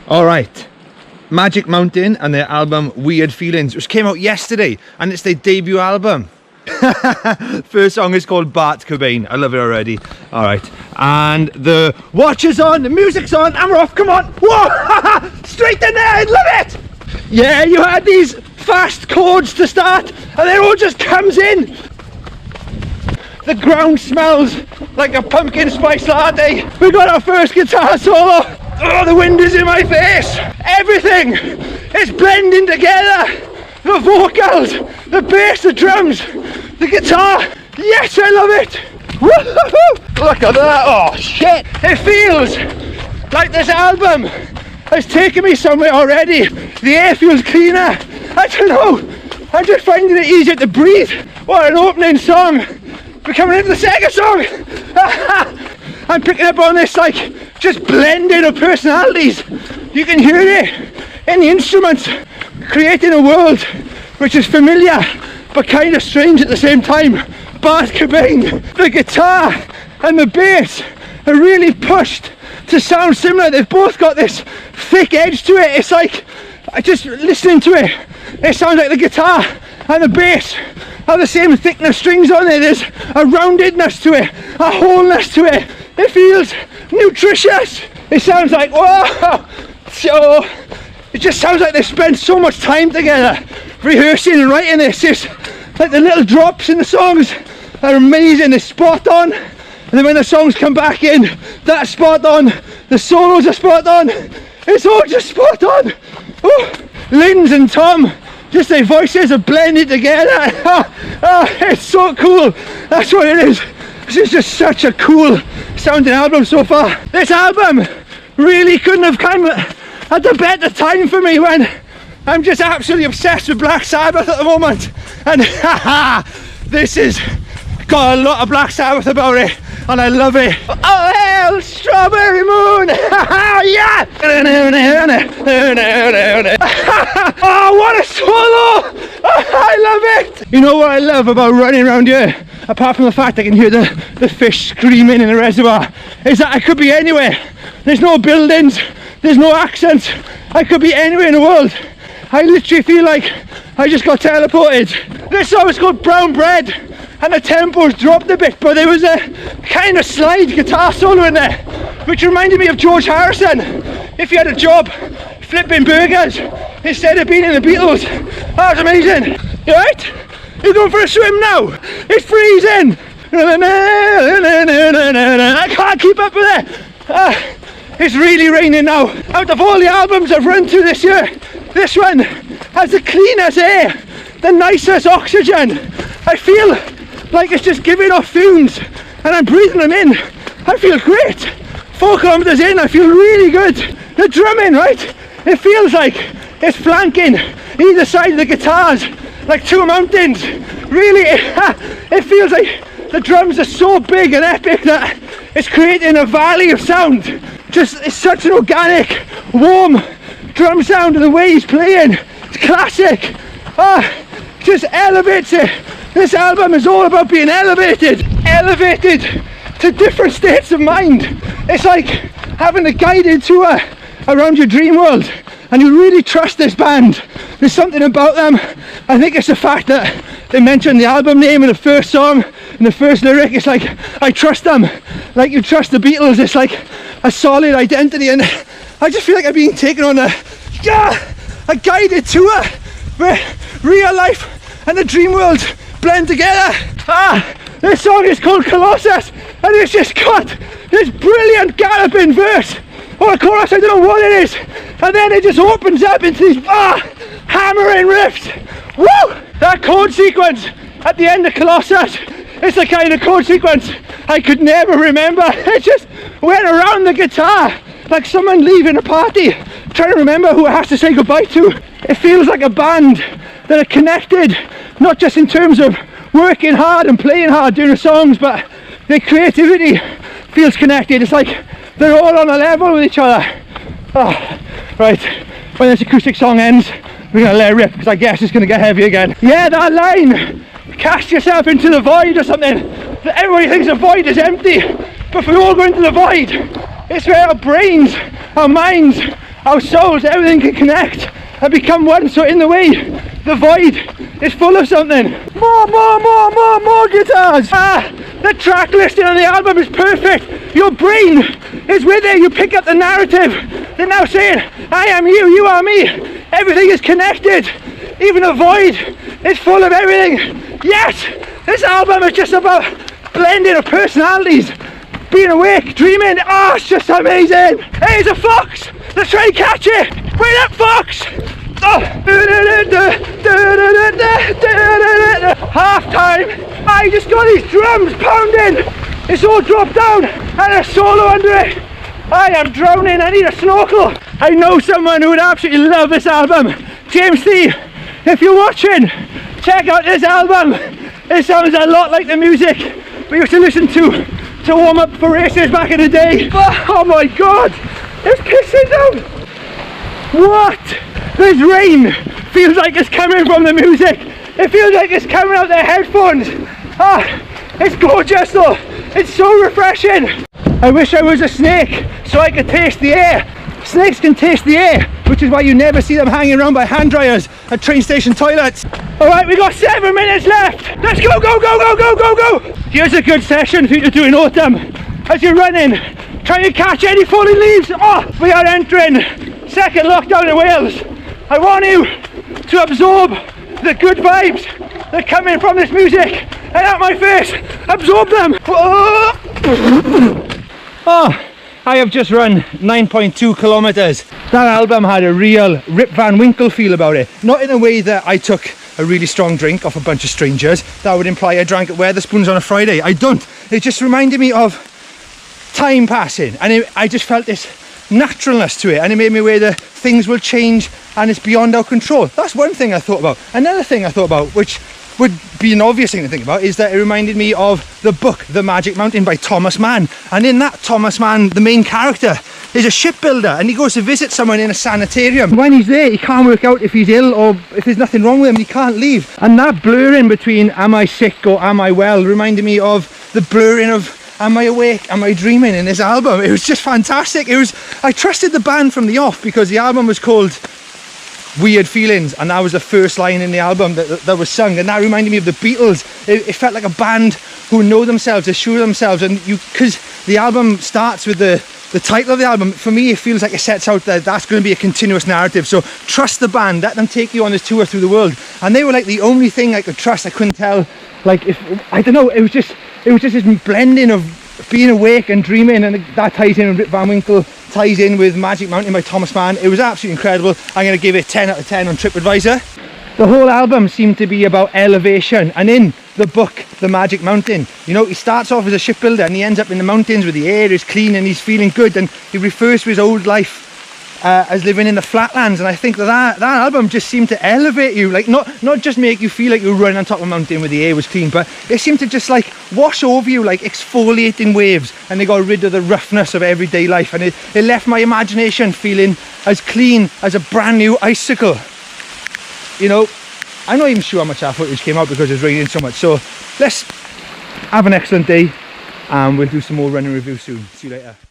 Alright, Magic Mountain and their album Weird Feelings, which came out yesterday, and it's their debut album. First song is called Bart Cobain. I love it already. Alright, and the watch is on, the music's on, and we're off, come on! Whoa! Straight in there, I love it! Yeah, you had these fast chords to start, and it all just comes in. The ground smells like a pumpkin spice latte. We got our first guitar solo. Oh, the wind is in my face. Everything is blending together. The vocals, the bass, the drums, the guitar. Yes, I love it. Woo-hoo-hoo. Look at that. Oh, shit. It feels like this album has taken me somewhere already. The air feels cleaner. I don't know. I'm just finding it easier to breathe. What an opening song. We're coming into the second song. I'm picking up on this like just blending of personalities. You can hear it in the instruments, creating a world which is familiar but kind of strange at the same time. Bart Cobain, the guitar and the bass are really pushed to sound similar. They've both got this thick edge to it. It's like, just listening to it, it sounds like the guitar and the bass have the same thickness strings on it. There's a roundedness to it, a wholeness to it. It feels nutritious. It sounds like, whoa! So, it just sounds like they spent so much time together rehearsing and writing this. It's like the little drops in the songs are amazing, they're spot on. And then when the songs come back in, that's spot on. The solos are spot on. It's all just spot on. Oh, Lynn's and Tom, just their voices are blended together. It's so cool. That's what it is. This is just such a cool sounding album so far. This album really couldn't have come at a better time for me when I'm just absolutely obsessed with Black Sabbath at the moment. And this has got a lot of Black Sabbath about it, and I love it. Oh hell, Strawberry Moon! Yeah! Oh, what a solo! I love it! You know what I love about running around here, apart from the fact I can hear the fish screaming in the reservoir, is that I could be anywhere. There's no buildings, there's no accents. I could be anywhere in the world. I literally feel like I just got teleported. This song is called Brown Bread, and the tempo's dropped a bit, but there was a kind of slide guitar solo in there, which reminded me of George Harrison. If he had a job flipping burgers instead of being in the Beatles. That was amazing. You alright? You're going for a swim now? It's freezing. I can't keep up with it. It's really raining now. Out of all the albums I've run through this year, this one has the cleanest air, the nicest oxygen. I feel like it's just giving off fumes and I'm breathing them in. I feel great. 4 kilometers in, I feel really good. The drumming, right? It feels like it's flanking either side of the guitars like two mountains. Really, it feels like the drums are so big and epic that it's creating a valley of sound. Just, it's such an organic, warm drum sound, and the way he's playing, it's classic. Just elevates it. This album is all about being elevated to different states of mind. It's like having a guided tour around your dream world, and you really trust this band. There's something about them. I think it's the fact that they mentioned the album name in the first song, in the first lyric. It's like, I trust them, like you trust the Beatles. It's like a solid identity, and I just feel like I'm being taken on a guided tour where real life and the dream world blend together. This song is called Colossus, and it's just got this brilliant galloping verse, or a chorus, I don't know what it is, and then it just opens up into these hammering riffs. Woo! That chord sequence at the end of Colossus, it's the kind of chord sequence I could never remember. It just went around the guitar like someone leaving a party, trying to remember who it has to say goodbye to. It feels like a band that are connected, not just in terms of working hard and playing hard doing the songs, but their creativity feels connected. It's like they're all on a level with each other. Right, when this acoustic song ends, we're going to let it rip, because I guess it's going to get heavy again. Yeah, that line, cast yourself into the void or something. Everybody thinks the void is empty, but if we all go into the void, it's where our brains, our minds, our souls, everything can connect and become one. So in the way, the void is full of something. More guitars. The track listing on the album is perfect. Your brain is with it. You pick up the narrative. They're now saying, I am you, you are me. Everything is connected. Even the void is full of everything. Yes, this album is just about blending of personalities, being awake, dreaming. Oh, it's just amazing. Hey, it's a fox. Let's try and catch it. Wait up, fox. Oh. Half time. I just got these drums pounding. It's all dropped down and a solo under it. I am drowning. I need a snorkel. I know someone who would absolutely love this album. James C, if you're watching, check out this album. It sounds a lot like the music we used to listen to warm up for races back in the day. Oh my god, it's pissing down. What? This rain feels like it's coming from the music. It feels like it's coming out their headphones. Ah, it's gorgeous though. It's so refreshing. I wish I was a snake so I could taste the air. Snakes can taste the air, which is why you never see them hanging around by hand dryers at train station toilets. Alright, we got 7 minutes left. Let's go, go, go, go, go, go, go. Here's a good session for you to do in autumn. As you're running, try and catch any falling leaves. Oh, we are entering second lockdown in Wales. I want you to absorb the good vibes that are coming from this music and out my face. Absorb them. Oh, I have just run 9.2 kilometers. That album had a real Rip Van Winkle feel about it. Not in a way that I took a really strong drink off a bunch of strangers. That would imply I drank at Wetherspoons on a Friday. I don't. It just reminded me of time passing, and I just felt this naturalness to it, and it made me aware that things will change and it's beyond our control. That's one thing I thought about. Another thing I thought about, which would be an obvious thing to think about, is that it reminded me of the book The Magic Mountain by Thomas Mann. And in that, Thomas Mann, the main character, is a shipbuilder, and he goes to visit someone in a sanitarium. When he's there, he can't work out if he's ill or if there's nothing wrong with him. He can't leave. And that blurring between am I sick or am I well reminded me of the blurring of am I awake, am I dreaming in this album. It was just fantastic. I trusted the band from the off because the album was called Weird Feelings, and that was the first line in the album that was sung, and that reminded me of the Beatles. It felt like a band who know themselves, assure themselves, and because the album starts with the title of the album, for me it feels like it sets out that that's going to be a continuous narrative. So trust the band, let them take you on this tour through the world, and they were like the only thing I could trust. I couldn't tell, like, if I don't know, it was just this blending of being awake and dreaming, and that ties in with Rip Van Winkle, ties in with Magic Mountain by Thomas Mann. It was absolutely incredible. I'm going to give it 10 out of 10 on TripAdvisor. The whole album seemed to be about elevation, and in the book The Magic Mountain, you know, he starts off as a shipbuilder and he ends up in the mountains where the air is clean and he's feeling good, and he refers to his old life as living in the flatlands. And I think that album just seemed to elevate you, like not just make you feel like you were running on top of a mountain where the air was clean, but it seemed to just like wash over you like exfoliating waves, and they got rid of the roughness of everyday life, and it left my imagination feeling as clean as a brand new icicle. You know, I'm not even sure how much that footage came out because it was raining so much. So let's have an excellent day, and we'll do some more running reviews soon. See you later.